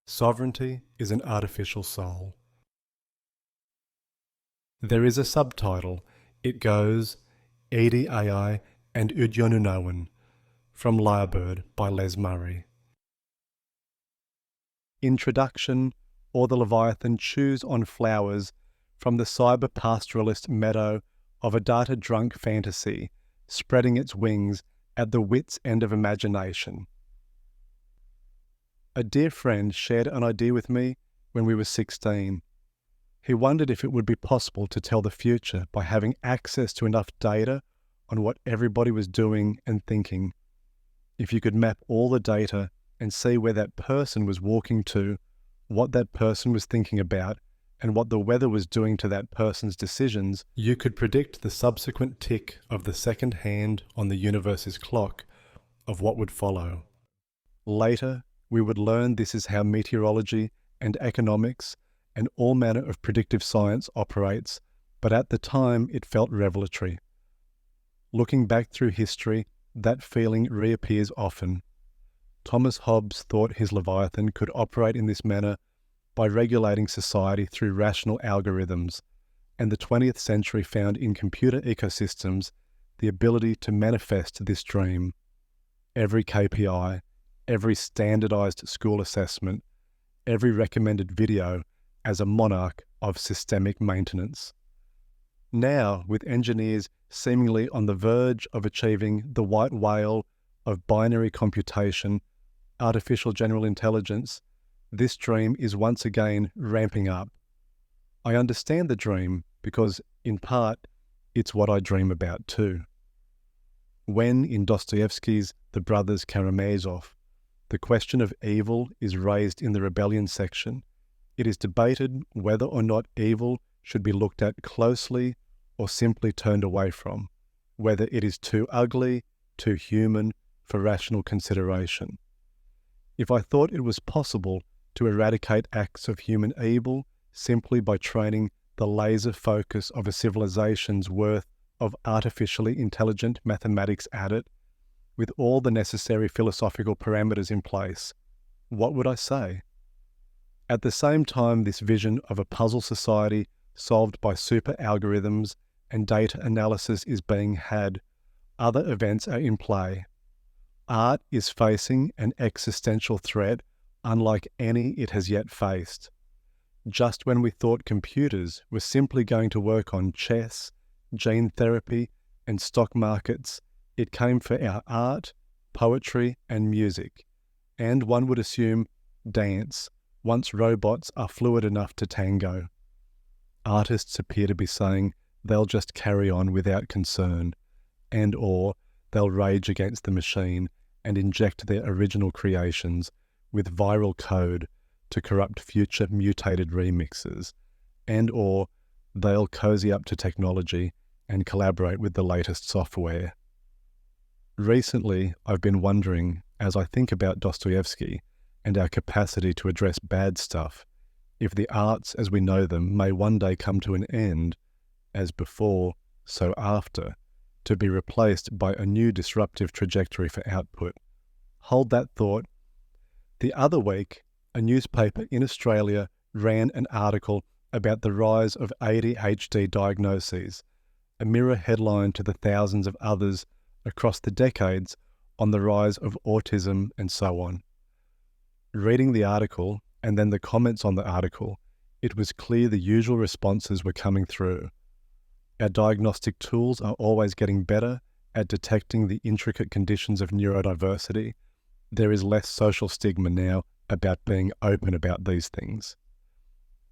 Sovereignty is an artificial soul. There is a subtitle. It goes, Edi Ai and Udyonunawan, from Lyrebird by Les Murray. Introduction, or the Leviathan chews on flowers from the cyber-pastoralist meadow of a data-drunk fantasy, spreading its wings at the wit's end of imagination. A dear friend shared an idea with me when we were 16. He wondered if it would be possible to tell the future by having access to enough data on what everybody was doing and thinking. If you could map all the data and see where that person was walking to, what that person was thinking about, and what the weather was doing to that person's decisions, you could predict the subsequent tick of the second hand on the universe's clock of what would follow. Later, we would learn this is how meteorology and economics and all manner of predictive science operates, but at the time it felt revelatory. Looking back through history, that feeling reappears often. Thomas Hobbes thought his Leviathan could operate in this manner by regulating society through rational algorithms, and the 20th century found in computer ecosystems the ability to manifest this dream. Every KPI, every standardized school assessment, every recommended video as a monarch of systemic maintenance. Now, with engineers seemingly on the verge of achieving the white whale of binary computation, artificial general intelligence, this dream is once again ramping up. I understand the dream because, in part, it's what I dream about too. When, in Dostoevsky's The Brothers Karamazov, the question of evil is raised in the rebellion section, it is debated whether or not evil should be looked at closely or simply turned away from, whether it is too ugly, too human for rational consideration. If I thought it was possible to eradicate acts of human evil simply by training the laser focus of a civilization's worth of artificially intelligent mathematics at it, with all the necessary philosophical parameters in place, what would I say? At the same time this vision of a puzzle society solved by super algorithms and data analysis is being had, other events are in play. Art is facing an existential threat unlike any it has yet faced. Just when we thought computers were simply going to work on chess, gene therapy, and stock markets, it came for our art, poetry, and music, and one would assume dance, once robots are fluid enough to tango. Artists appear to be saying they'll just carry on without concern, and/or they'll rage against the machine and inject their original creations with viral code to corrupt future mutated remixes, and/or they'll cozy up to technology and collaborate with the latest software. Recently, I've been wondering, as I think about Dostoevsky and our capacity to address bad stuff, if the arts as we know them may one day come to an end, as before, so after, to be replaced by a new disruptive trajectory for output. Hold that thought. The other week, a newspaper in Australia ran an article about the rise of ADHD diagnoses, a mirror headline to the thousands of others across the decades on the rise of autism and so on. Reading the article and then the comments on the article, it was clear the usual responses were coming through. Our diagnostic tools are always getting better at detecting the intricate conditions of neurodiversity. There is less social stigma now about being open about these things.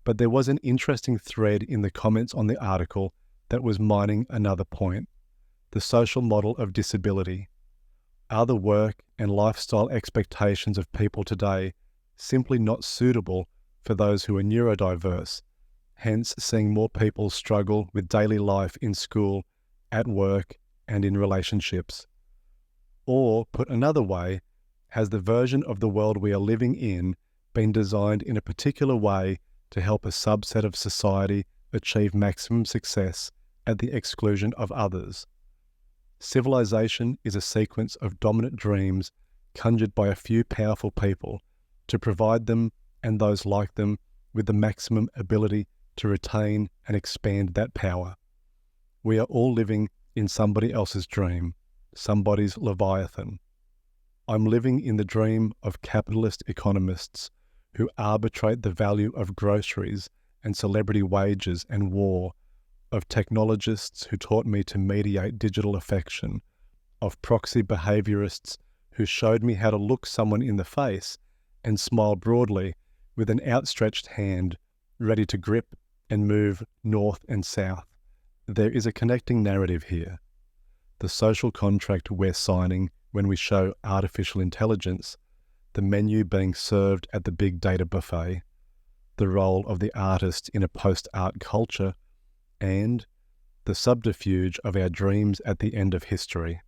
But there was an interesting thread in the comments on the article that was mining another point: the social model of disability. Are the work and lifestyle expectations of people today simply not suitable for those who are neurodiverse, hence seeing more people struggle with daily life in school, at work, and in relationships? Or, put another way, has the version of the world we are living in been designed in a particular way to help a subset of society achieve maximum success at the exclusion of others? Civilization is a sequence of dominant dreams conjured by a few powerful people to provide them and those like them with the maximum ability to retain and expand that power. We are all living in somebody else's dream, somebody's Leviathan. I'm living in the dream of capitalist economists who arbitrate the value of groceries and celebrity wages and war, of technologists who taught me to mediate digital affection, of proxy behaviorists who showed me how to look someone in the face and smile broadly with an outstretched hand, ready to grip and move north and south. There is a connecting narrative here. The social contract we're signing when we show artificial intelligence, the menu being served at the big data buffet, the role of the artist in a post-art culture, and the subterfuge of our dreams at the end of history.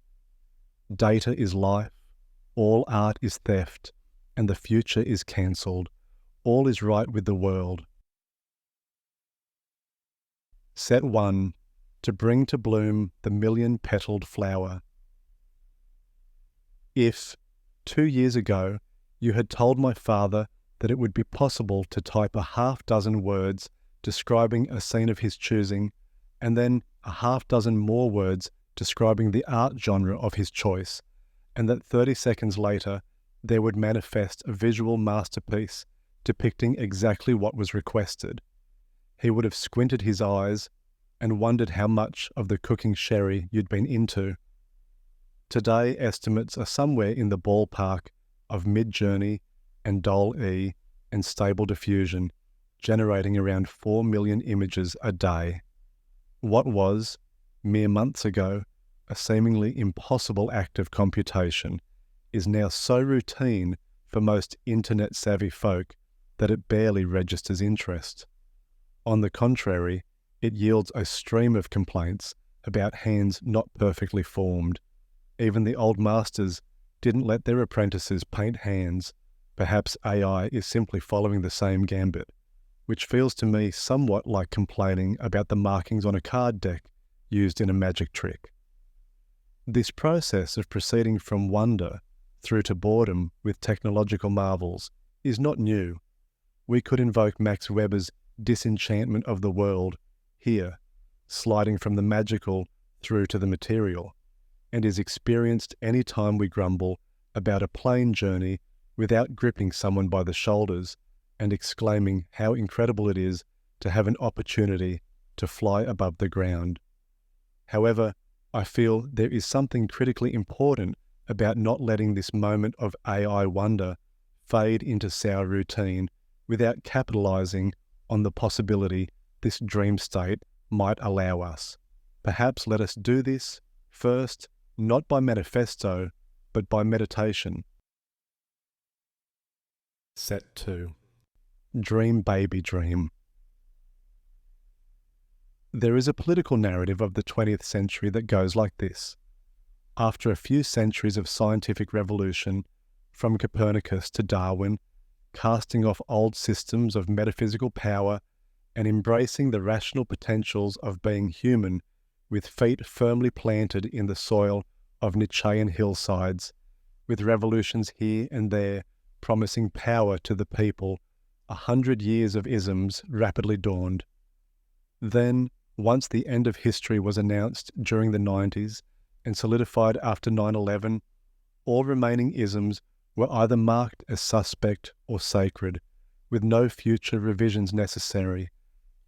Data is life, all art is theft, and the future is cancelled. All is right with the world. Set 1. To bring to bloom the million-petaled flower. If, 2 years ago, you had told my father that it would be possible to type a half-dozen words describing a scene of his choosing, and then a half-dozen more words describing the art genre of his choice, and that 30 seconds later there would manifest a visual masterpiece depicting exactly what was requested, he would have squinted his eyes and wondered how much of the cooking sherry you'd been into. Today, estimates are somewhere in the ballpark of Mid-Journey and Dol-E and Stable Diffusion, generating around 4 million images a day. What was, mere months ago, a seemingly impossible act of computation is now so routine for most internet-savvy folk that it barely registers interest. On the contrary, it yields a stream of complaints about hands not perfectly formed. Even the old masters didn't let their apprentices paint hands. Perhaps AI is simply following the same gambit, which feels to me somewhat like complaining about the markings on a card deck used in a magic trick. This process of proceeding from wonder through to boredom with technological marvels is not new. We could invoke Max Weber's disenchantment of the world here, sliding from the magical through to the material, and is experienced any time we grumble about a plane journey without gripping someone by the shoulders and exclaiming how incredible it is to have an opportunity to fly above the ground. However, I feel there is something critically important about not letting this moment of AI wonder fade into sour routine without capitalizing on the possibility this dream state might allow us. Perhaps let us do this first, not by manifesto, but by meditation. Set 2. Dream baby dream. There is a political narrative of the 20th century that goes like this. After a few centuries of scientific revolution, from Copernicus to Darwin, casting off old systems of metaphysical power and embracing the rational potentials of being human with feet firmly planted in the soil of Nietzschean hillsides, with revolutions here and there promising power to the people, 100 years of isms rapidly dawned. Then, once the end of history was announced during the 90s and solidified after 9/11, all remaining isms were either marked as suspect or sacred, with no future revisions necessary.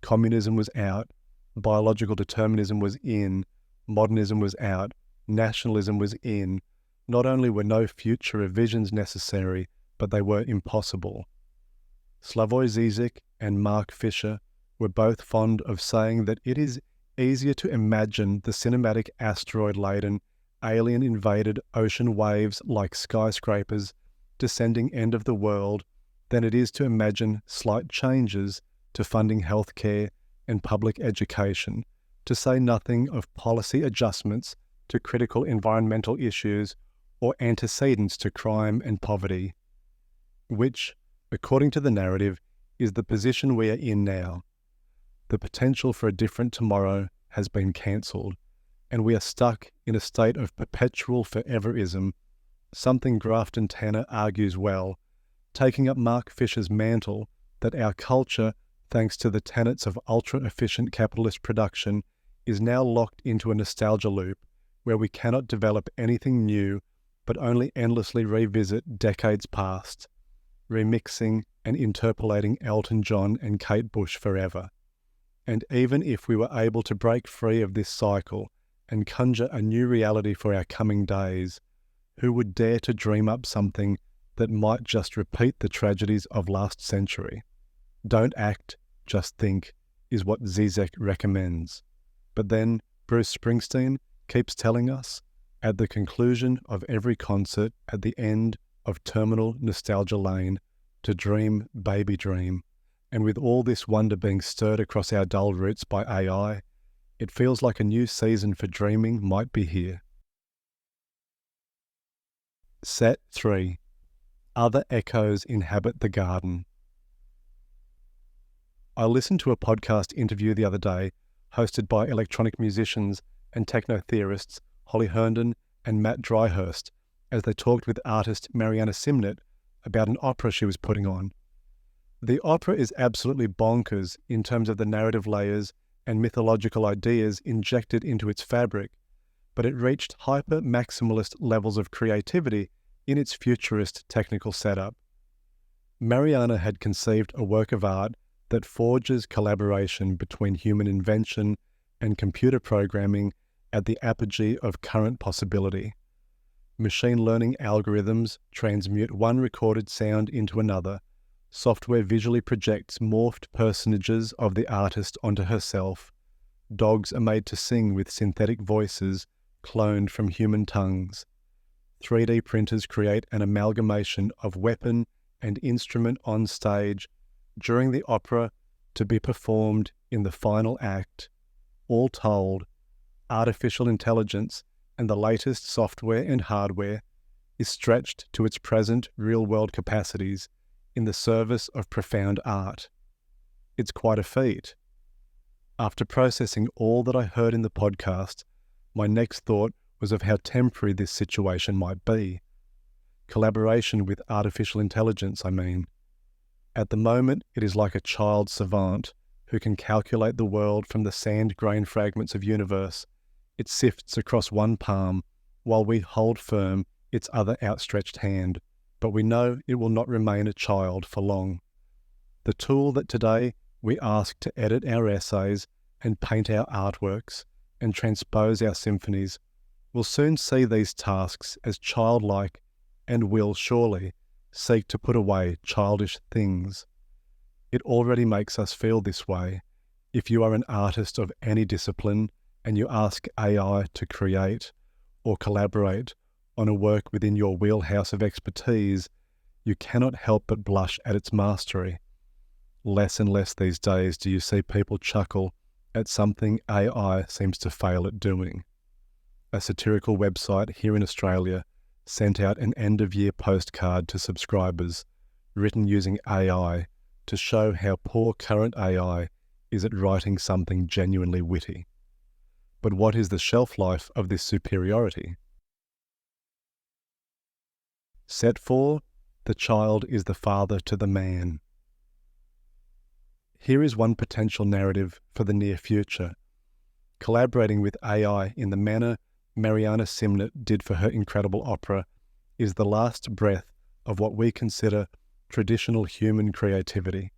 Communism was out, biological determinism was in, modernism was out, nationalism was in. Not only were no future revisions necessary, but they were impossible. Slavoj Žižek and Mark Fisher were both fond of saying that it is easier to imagine the cinematic asteroid-laden, alien-invaded ocean waves like skyscrapers descending end of the world than it is to imagine slight changes to funding healthcare and public education, to say nothing of policy adjustments to critical environmental issues or antecedents to crime and poverty, which, according to the narrative, is the position we are in now. The potential for a different tomorrow has been cancelled, and we are stuck in a state of perpetual foreverism, something Grafton Tanner argues well, taking up Mark Fisher's mantle that our culture, thanks to the tenets of ultra-efficient capitalist production, is now locked into a nostalgia loop where we cannot develop anything new but only endlessly revisit decades past, remixing and interpolating Elton John and Kate Bush forever. And even if we were able to break free of this cycle and conjure a new reality for our coming days, who would dare to dream up something that might just repeat the tragedies of last century? Don't act, just think, is what Zizek recommends. But then Bruce Springsteen keeps telling us, at the conclusion of every concert at the end of Terminal Nostalgia Lane, to dream, baby, dream. And with all this wonder being stirred across our dull roots by AI, it feels like a new season for dreaming might be here. Set 3. Other echoes inhabit the garden. I listened to a podcast interview the other day hosted by electronic musicians and techno-theorists Holly Herndon and Matt Dryhurst as they talked with artist Mariana Simnett about an opera she was putting on. The opera is absolutely bonkers in terms of the narrative layers and mythological ideas injected into its fabric, but it reached hyper-maximalist levels of creativity in its futurist technical setup. Mariana had conceived a work of art that forges collaboration between human invention and computer programming at the apogee of current possibility. Machine learning algorithms transmute one recorded sound into another. Software visually projects morphed personages of the artist onto herself. Dogs are made to sing with synthetic voices cloned from human tongues. 3D printers create an amalgamation of weapon and instrument on stage during the opera to be performed in the final act. All told, artificial intelligence and the latest software and hardware is stretched to its present real-world capacities in the service of profound art. It's quite a feat. After processing all that I heard in the podcast, my next thought was of how temporary this situation might be. Collaboration with artificial intelligence, I mean. At the moment, it is like a child savant who can calculate the world from the sand grain fragments of universe. It sifts across one palm, while we hold firm its other outstretched hand, but we know it will not remain a child for long. The tool that today we ask to edit our essays and paint our artworks and transpose our symphonies will soon see these tasks as childlike and will surely seek to put away childish things. It already makes us feel this way. If you are an artist of any discipline and you ask AI to create or collaborate on a work within your wheelhouse of expertise, you cannot help but blush at its mastery. Less and less these days do you see people chuckle at something AI seems to fail at doing. A satirical website here in Australia sent out an end-of-year postcard to subscribers, written using AI, to show how poor current AI is at writing something genuinely witty. But what is the shelf life of this superiority? Set 4. The child is the father to the man. Here is one potential narrative for the near future. Collaborating with AI in the manner Mariana Simnett did for her incredible opera is the last breath of what we consider traditional human creativity.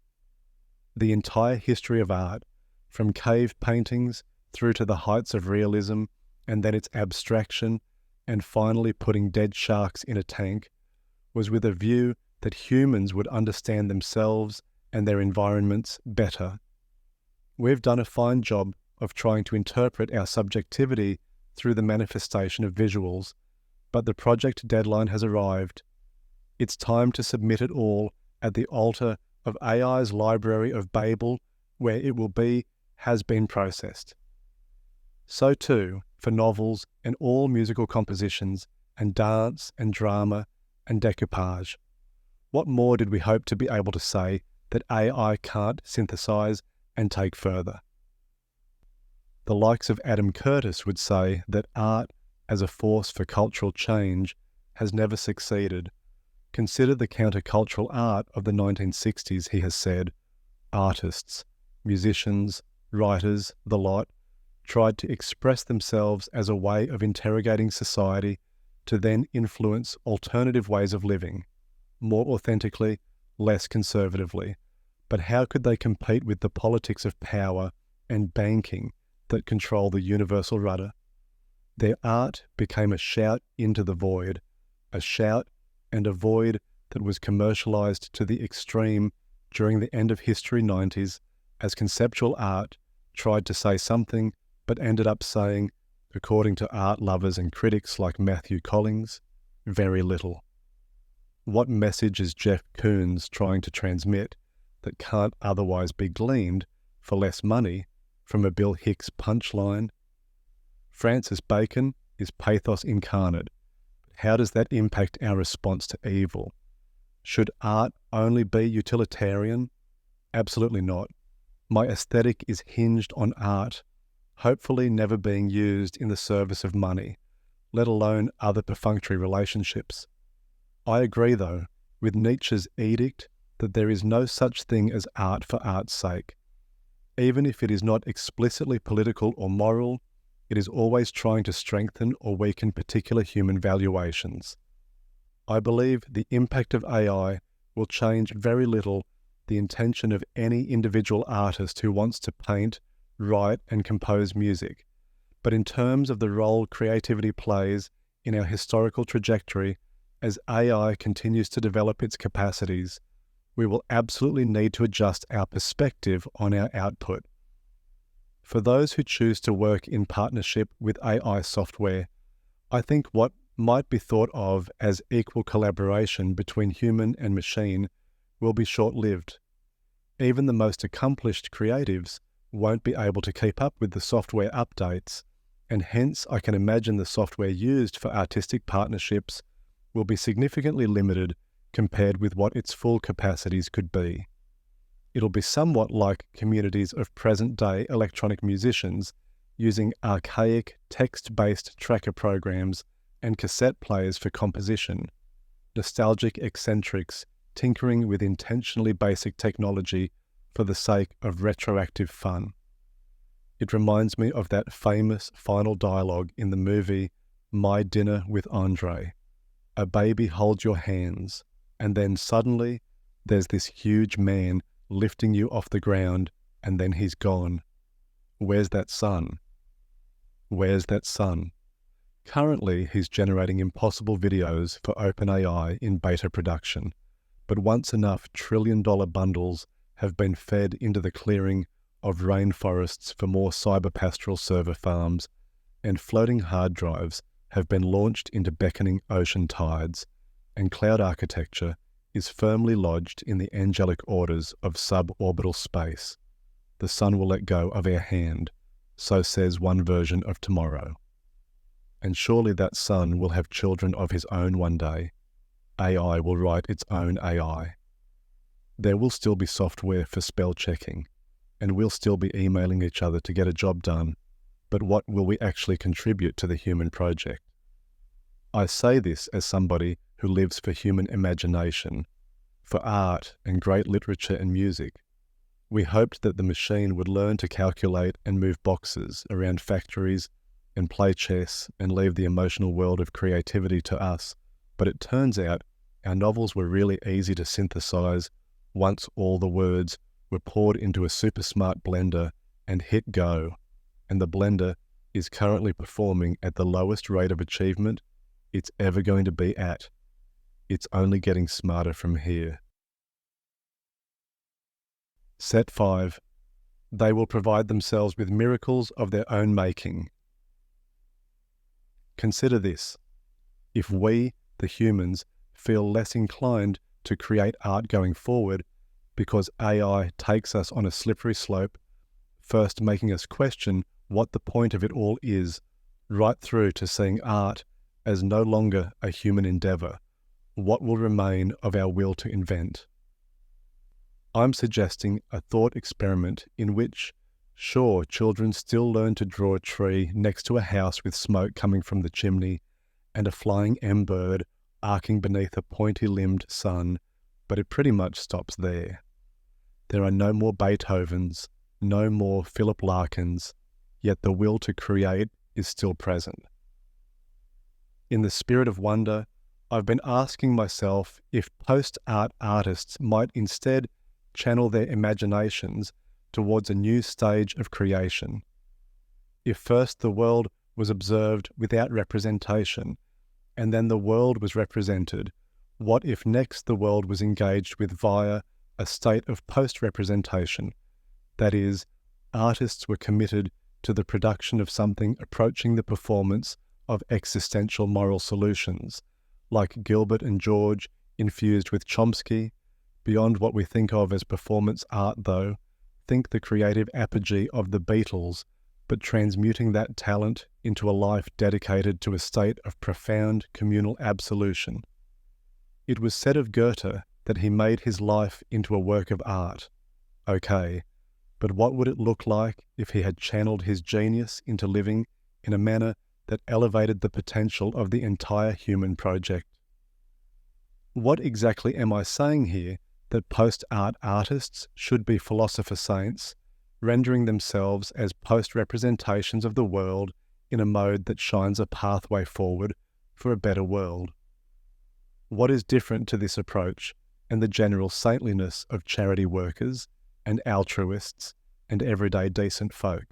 The entire history of art, from cave paintings through to the heights of realism and then its abstraction and finally putting dead sharks in a tank, was with a view that humans would understand themselves and their environments better. We've done a fine job of trying to interpret our subjectivity through the manifestation of visuals, but the project deadline has arrived. It's time to submit it all at the altar of AI's Library of Babel, where it will be, has been processed. So too, for novels and all musical compositions, and dance and drama and decoupage. What more did we hope to be able to say that AI can't synthesize and take further? The likes of Adam Curtis would say that art as a force for cultural change has never succeeded, Consider the countercultural art of the 1960s, he has said. Artists, musicians, writers, the lot, tried to express themselves as a way of interrogating society to then influence alternative ways of living, more authentically, less conservatively. But how could they compete with the politics of power and banking that control the universal rudder? Their art became a shout into the void, a shout and a void that was commercialized to the extreme during the end of history 90s as conceptual art tried to say something but ended up saying, according to art lovers and critics like Matthew Collings, very little. What message is Jeff Koons trying to transmit that can't otherwise be gleaned for less money from a Bill Hicks punchline? Francis Bacon is pathos incarnate. How does that impact our response to evil? Should art only be utilitarian? Absolutely not. My aesthetic is hinged on art, hopefully never being used in the service of money, let alone other perfunctory relationships. I agree, though, with Nietzsche's edict that there is no such thing as art for art's sake. Even if it is not explicitly political or moral, it is always trying to strengthen or weaken particular human valuations. I believe the impact of AI will change very little the intention of any individual artist who wants to paint, write, and compose music. But in terms of the role creativity plays in our historical trajectory, as AI continues to develop its capacities, we will absolutely need to adjust our perspective on our output. For those who choose to work in partnership with AI software, I think what might be thought of as equal collaboration between human and machine will be short-lived. Even the most accomplished creatives won't be able to keep up with the software updates, and hence I can imagine the software used for artistic partnerships will be significantly limited compared with what its full capacities could be. It'll be somewhat like communities of present-day electronic musicians using archaic text-based tracker programs and cassette players for composition, nostalgic eccentrics tinkering with intentionally basic technology for the sake of retroactive fun. It reminds me of that famous final dialogue in the movie My Dinner with Andre. A baby holds your hands, and then suddenly there's this huge man lifting you off the ground, and then he's gone. Where's that son? Where's that son? Currently, he's generating impossible videos for OpenAI in beta production, but once enough trillion-dollar bundles have been fed into the clearing of rainforests for more cyberpastoral server farms, and floating hard drives have been launched into beckoning ocean tides, and cloud architecture is firmly lodged in the angelic orders of suborbital space. The sun will let go of our hand, so says one version of tomorrow. And surely that sun will have children of his own one day. AI will write its own AI. There will still be software for spell checking, and we'll still be emailing each other to get a job done, but what will we actually contribute to the human project? I say this as somebody who lives for human imagination, for art and great literature and music. We hoped that the machine would learn to calculate and move boxes around factories and play chess and leave the emotional world of creativity to us, but it turns out our novels were really easy to synthesize once all the words were poured into a super smart blender and hit go, and the blender is currently performing at the lowest rate of achievement it's ever going to be at. It's only getting smarter from here. Set 5. They will provide themselves with miracles of their own making. Consider this. If we, the humans, feel less inclined to create art going forward because AI takes us on a slippery slope, first making us question what the point of it all is, right through to seeing art as no longer a human endeavor, what will remain of our will to invent? I'm suggesting a thought experiment in which, sure, children still learn to draw a tree next to a house with smoke coming from the chimney and a flying M-bird arcing beneath a pointy-limbed sun, but it pretty much stops there. There are no more Beethovens, no more Philip Larkins, yet the will to create is still present. In the spirit of wonder, I've been asking myself if post-art artists might instead channel their imaginations towards a new stage of creation. If first the world was observed without representation, and then the world was represented, what if next the world was engaged with via a state of post-representation? That is, artists were committed to the production of something approaching the performance of existential moral solutions, like Gilbert and George infused with Chomsky. Beyond what we think of as performance art, though, think the creative apogee of the Beatles, but transmuting that talent into a life dedicated to a state of profound communal absolution. It was said of Goethe that he made his life into a work of art. Okay, but what would it look like if he had channeled his genius into living in a manner that elevated the potential of the entire human project? What exactly am I saying here? That post-art artists should be philosopher saints, rendering themselves as post-representations of the world in a mode that shines a pathway forward for a better world. What is different to this approach and the general saintliness of charity workers and altruists and everyday decent folk?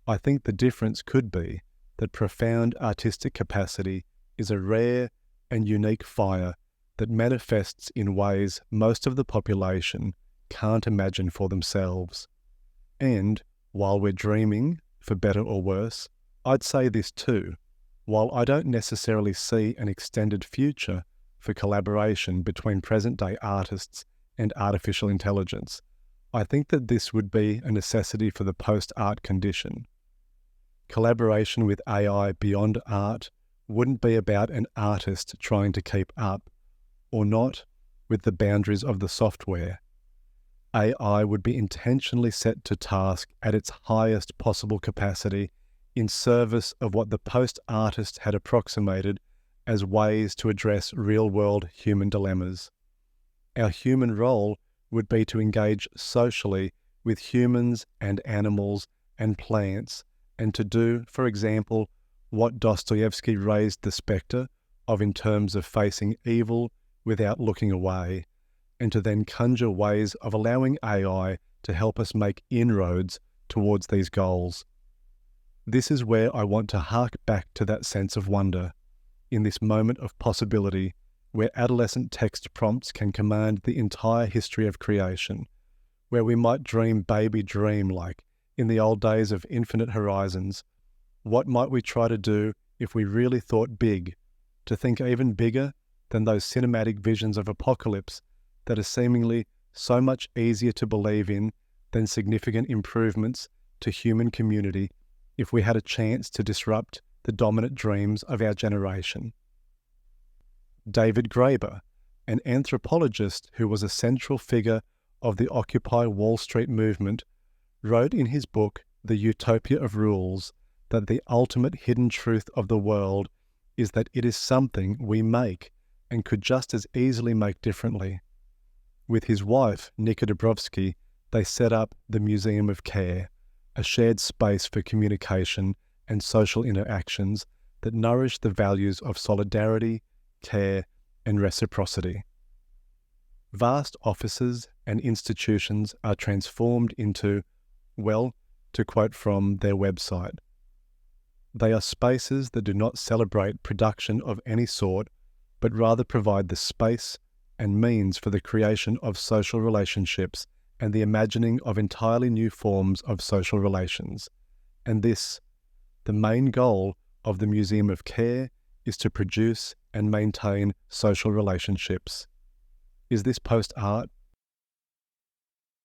I think the difference could be that profound artistic capacity is a rare and unique fire that manifests in ways most of the population can't imagine for themselves. And while we're dreaming, for better or worse, I'd say this too. While I don't necessarily see an extended future for collaboration between present-day artists and artificial intelligence, I think that this would be a necessity for the post-art condition. Collaboration with AI beyond art wouldn't be about an artist trying to keep up, or not, with the boundaries of the software. AI would be intentionally set to task at its highest possible capacity in service of what the post-artist had approximated as ways to address real-world human dilemmas. Our human role would be to engage socially with humans and animals and plants, and to do, for example, what Dostoevsky raised the spectre of in terms of facing evil without looking away, and to then conjure ways of allowing AI to help us make inroads towards these goals. This is where I want to hark back to that sense of wonder, in this moment of possibility where adolescent text prompts can command the entire history of creation, where we might dream baby dream like in the old days of infinite horizons. What might we try to do if we really thought big, to think even bigger than those cinematic visions of apocalypse that are seemingly so much easier to believe in than significant improvements to human community if we had a chance to disrupt the dominant dreams of our generation? David Graeber, an anthropologist who was a central figure of the Occupy Wall Street movement, wrote in his book The Utopia of Rules that the ultimate hidden truth of the world is that it is something we make and could just as easily make differently. With his wife, Nika Dabrowski, they set up the Museum of Care, a shared space for communication and social interactions that nourish the values of solidarity, care, and reciprocity. Vast offices and institutions are transformed into, well, to quote from their website, they are spaces that do not celebrate production of any sort, but rather provide the space and means for the creation of social relationships and the imagining of entirely new forms of social relations. And this, the main goal of the Museum of Care, is to produce and maintain social relationships. Is this post-art?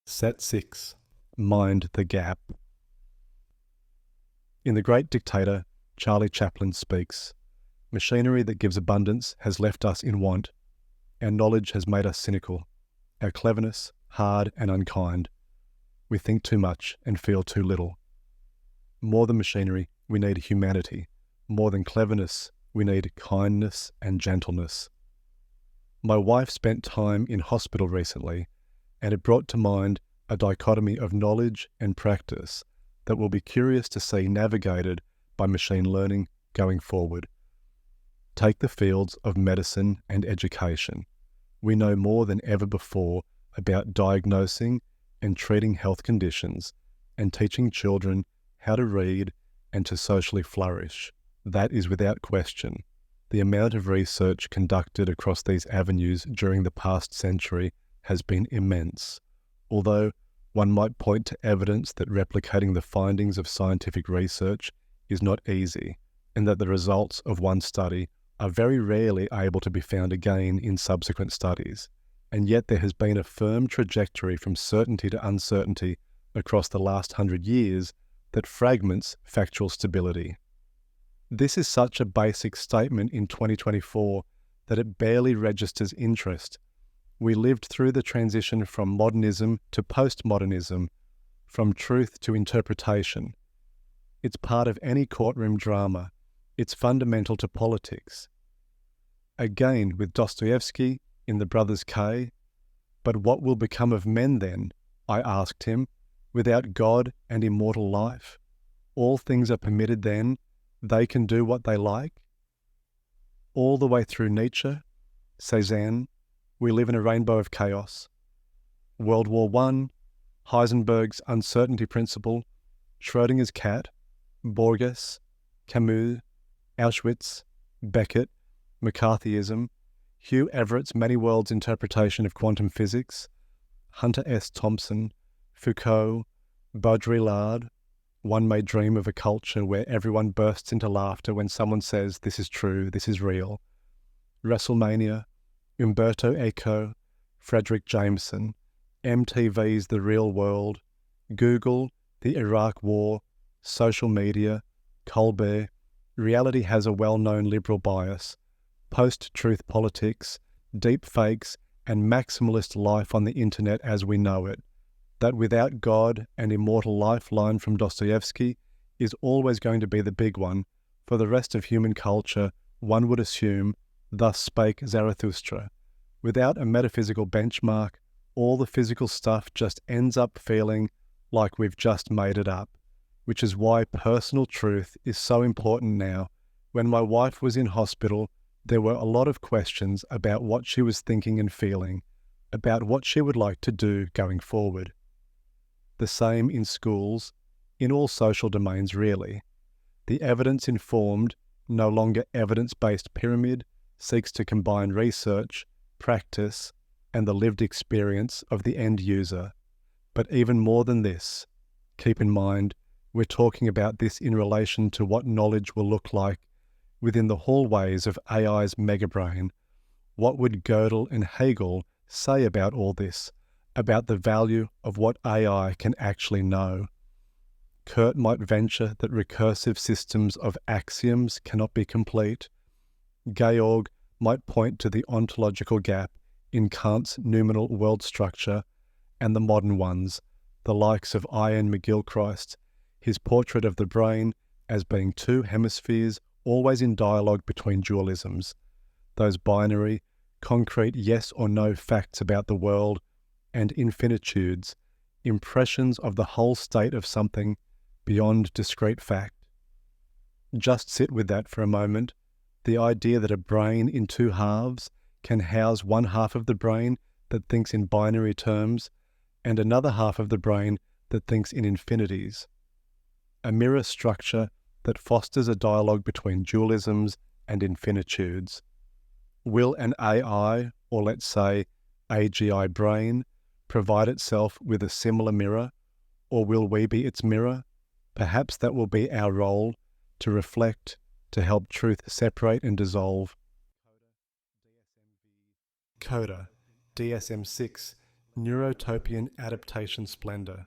Set 6. Mind the Gap. In The Great Dictator, Charlie Chaplin speaks, "Machinery that gives abundance has left us in want. Our knowledge has made us cynical. Our cleverness, hard and unkind. We think too much and feel too little. More than machinery, we need humanity. More than cleverness, We need kindness and gentleness. My wife spent time in hospital recently, and it brought to mind a dichotomy of knowledge and practice that will be curious to see navigated by machine learning going forward. Take the fields of medicine and education. We know more than ever before about diagnosing and treating health conditions and teaching children how to read and to socially flourish. That is without question. The amount of research conducted across these avenues during the past century has been immense, although one might point to evidence that replicating the findings of scientific research is not easy, and that the results of one study are very rarely able to be found again in subsequent studies. And yet there has been a firm trajectory from certainty to uncertainty across the last 100 years that fragments factual stability. This is such a basic statement in 2024 that it barely registers interest. We lived through the transition from modernism to postmodernism, from truth to interpretation. It's part of any courtroom drama. It's fundamental to politics. Again, with Dostoevsky in The Brothers K, but what will become of men then, I asked him, without God and immortal life? All things are permitted then, they can do what they like? All the way through Nietzsche, Cézanne, we live in a rainbow of chaos. World War I, Heisenberg's uncertainty principle, Schrödinger's cat, Borges, Camus, Auschwitz, Beckett, McCarthyism, Hugh Everett's many worlds interpretation of quantum physics, Hunter S. Thompson, Foucault, Baudrillard. One may dream of a culture where everyone bursts into laughter when someone says, "This is true, this is real." WrestleMania, Umberto Eco, Frederick Jameson, MTV's The Real World, Google, the Iraq War, social media, Colbert. Reality has a well-known liberal bias, post-truth politics, deep fakes, and maximalist life on the internet as we know it. That without God and immortal life line from Dostoevsky is always going to be the big one. For the rest of human culture, one would assume, thus spake Zarathustra. Without a metaphysical benchmark, all the physical stuff just ends up feeling like we've just made it up, which is why personal truth is so important now. When my wife was in hospital, there were a lot of questions about what she was thinking and feeling, about what she would like to do going forward. The same in schools, in all social domains really. The evidence-informed, no longer evidence-based pyramid seeks to combine research, practice, and the lived experience of the end user. But even more than this, keep in mind, we're talking about this in relation to what knowledge will look like within the hallways of AI's megabrain. What would Gödel and Hegel say about all this, about the value of what AI can actually know? Kurt might venture that recursive systems of axioms cannot be complete. Georg might point to the ontological gap in Kant's noumenal world structure, and the modern ones, the likes of Ian McGilchrist, his portrait of the brain as being two hemispheres always in dialogue between dualisms, those binary, concrete yes or no facts about the world, and infinitudes, impressions of the whole state of something beyond discrete fact. Just sit with that for a moment, the idea that a brain in two halves can house one half of the brain that thinks in binary terms and another half of the brain that thinks in infinities. A mirror structure that fosters a dialogue between dualisms and infinitudes. Will an AI, or let's say AGI brain, provide itself with a similar mirror, or will we be its mirror? Perhaps that will be our role, to reflect, to help truth separate and dissolve. Coda, DSM-6, Neurotopian Adaptation Splendor.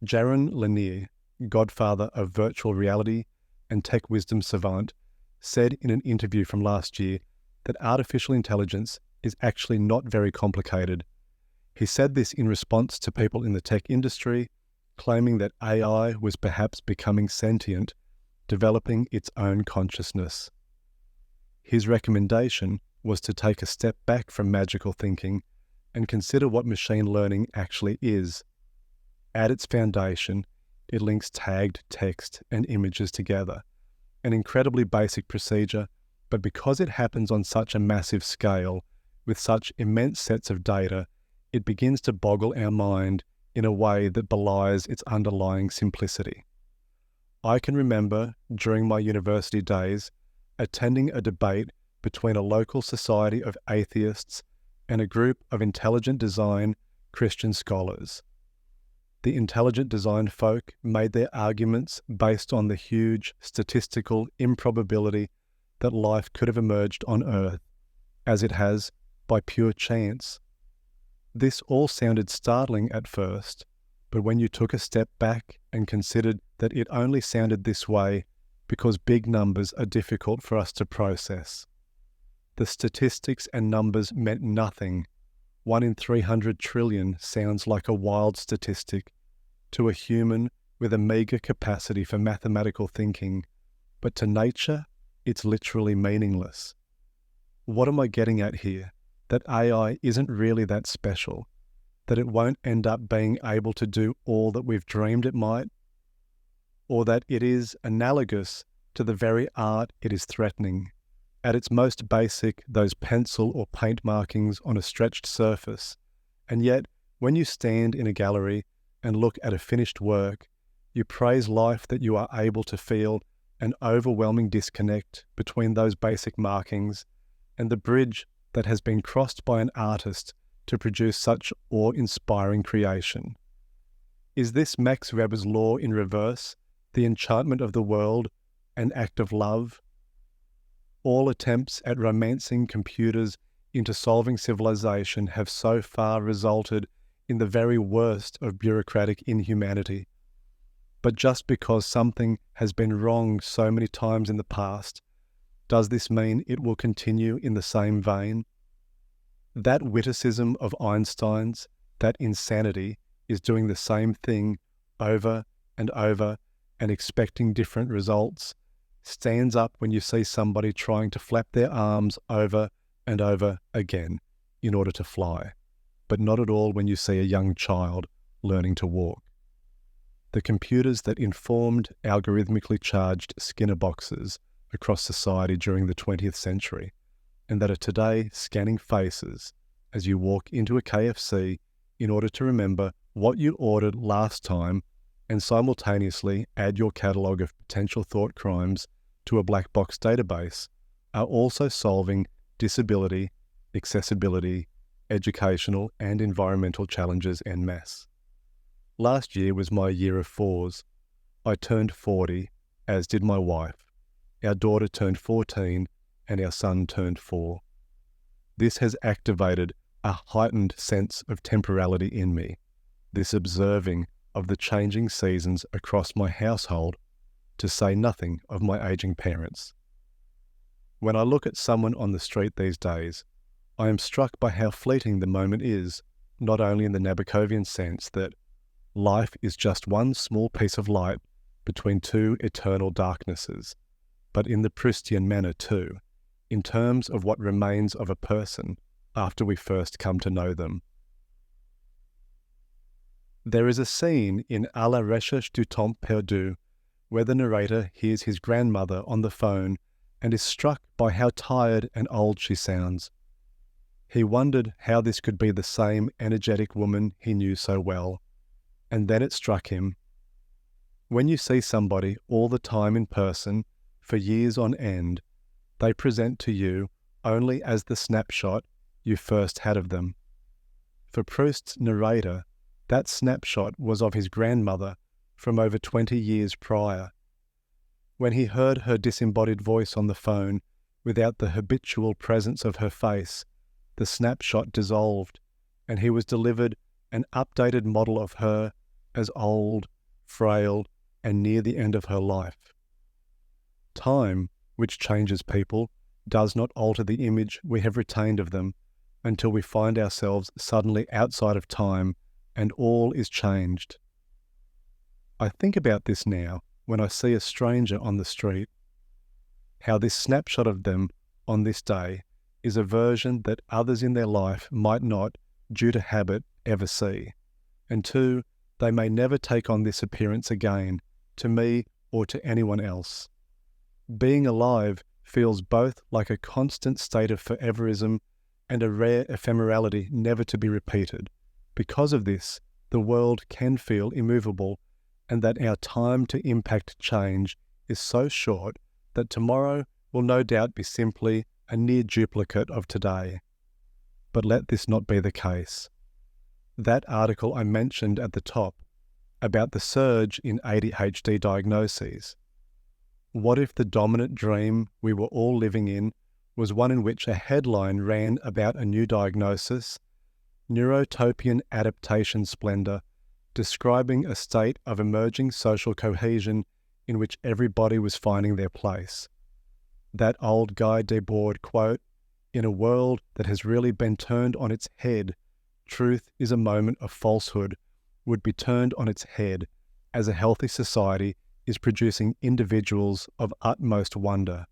Jaron Lanier, godfather of virtual reality and tech wisdom savant, said in an interview from last year that artificial intelligence is actually not very complicated. He said this in response to people in the tech industry claiming that AI was perhaps becoming sentient developing its own consciousness. His recommendation was to take a step back from magical thinking and consider what machine learning actually is. At its foundation, it links tagged text and images together, an incredibly basic procedure, but because it happens on such a massive scale, with such immense sets of data, it begins to boggle our mind in a way that belies its underlying simplicity. I can remember, during my university days, attending a debate between a local society of atheists and a group of intelligent design Christian scholars. The intelligent design folk made their arguments based on the huge statistical improbability that life could have emerged on Earth, as it has, by pure chance. This all sounded startling at first, but when you took a step back and considered that it only sounded this way because big numbers are difficult for us to process. The statistics and numbers meant nothing. 1 in 300 trillion sounds like a wild statistic to a human with a meager capacity for mathematical thinking, but to nature, it's literally meaningless. What am I getting at here? That AI isn't really that special, that it won't end up being able to do all that we've dreamed it might, or that it is analogous to the very art it is threatening. At its most basic, those pencil or paint markings on a stretched surface, and yet when you stand in a gallery and look at a finished work, you praise life that you are able to feel an overwhelming disconnect between those basic markings and the bridge that has been crossed by an artist to produce such awe-inspiring creation. Is this Max Weber's law in reverse, the enchantment of the world, an act of love? All attempts at romancing computers into solving civilization have so far resulted in the very worst of bureaucratic inhumanity. But just because something has been wrong so many times in the past, does this mean it will continue in the same vein? That witticism of Einstein's, that insanity, is doing the same thing over and over and expecting different results, stands up when you see somebody trying to flap their arms over and over again in order to fly, but not at all when you see a young child learning to walk. The computers that informed algorithmically charged Skinner boxes across society during the 20th century, and that are today scanning faces as you walk into a KFC in order to remember what you ordered last time and simultaneously add your catalogue of potential thought crimes to a black box database, are also solving disability, accessibility, educational and environmental challenges en masse. Last year was my year of fours. I turned 40, as did my wife. Our daughter turned 14 and our son turned 4. This has activated a heightened sense of temporality in me, this observing of the changing seasons across my household, to say nothing of my aging parents. When I look at someone on the street these days, I am struck by how fleeting the moment is, not only in the Nabokovian sense that life is just one small piece of light between two eternal darknesses, but in the Proustian manner too, in terms of what remains of a person after we first come to know them. There is a scene in À la recherche du temps perdu where the narrator hears his grandmother on the phone and is struck by how tired and old she sounds. He wondered how this could be the same energetic woman he knew so well, and then it struck him. When you see somebody all the time in person, for years on end, they present to you only as the snapshot you first had of them. For Proust's narrator, that snapshot was of his grandmother from over 20 years prior. When he heard her disembodied voice on the phone, without the habitual presence of her face, the snapshot dissolved, and he was delivered an updated model of her as old, frail, and near the end of her life. Time, which changes people, does not alter the image we have retained of them until we find ourselves suddenly outside of time and all is changed. I think about this now, when I see a stranger on the street. How this snapshot of them on this day is a version that others in their life might not, due to habit, ever see. And two, they may never take on this appearance again, to me or to anyone else. Being alive feels both like a constant state of foreverism and a rare ephemerality never to be repeated. Because of this, the world can feel immovable, and that our time to impact change is so short that tomorrow will no doubt be simply a near duplicate of today. But let this not be the case. That article I mentioned at the top about the surge in ADHD diagnoses. What if the dominant dream we were all living in was one in which a headline ran about a new diagnosis, neurotopian adaptation splendor, describing a state of emerging social cohesion in which everybody was finding their place? That old Guy Debord quote, "In a world that has really been turned on its head, truth is a moment of falsehood," would be turned on its head as a healthy society is producing individuals of utmost wonder.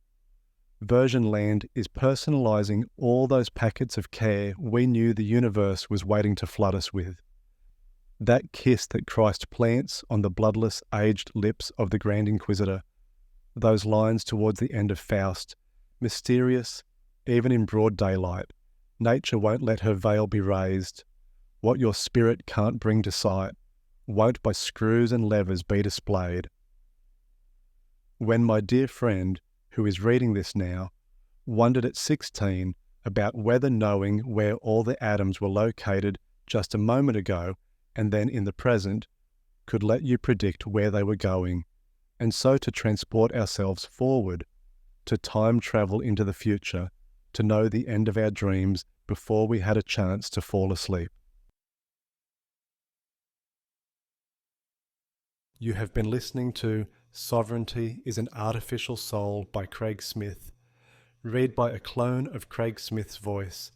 Version Land is personalizing all those packets of care we knew the universe was waiting to flood us with. That kiss that Christ plants on the bloodless, aged lips of the Grand Inquisitor, those lines towards the end of Faust, mysterious, even in broad daylight. Nature won't let her veil be raised. What your spirit can't bring to sight won't by screws and levers be displayed. When my dear friend, who is reading this now, wondered at 16 about whether knowing where all the atoms were located just a moment ago and then in the present could let you predict where they were going, and so to transport ourselves forward, to time travel into the future, to know the end of our dreams before we had a chance to fall asleep. You have been listening to Sovereignty is an Artificial Soul by Craig Smith, read by a clone of Craig Smith's voice,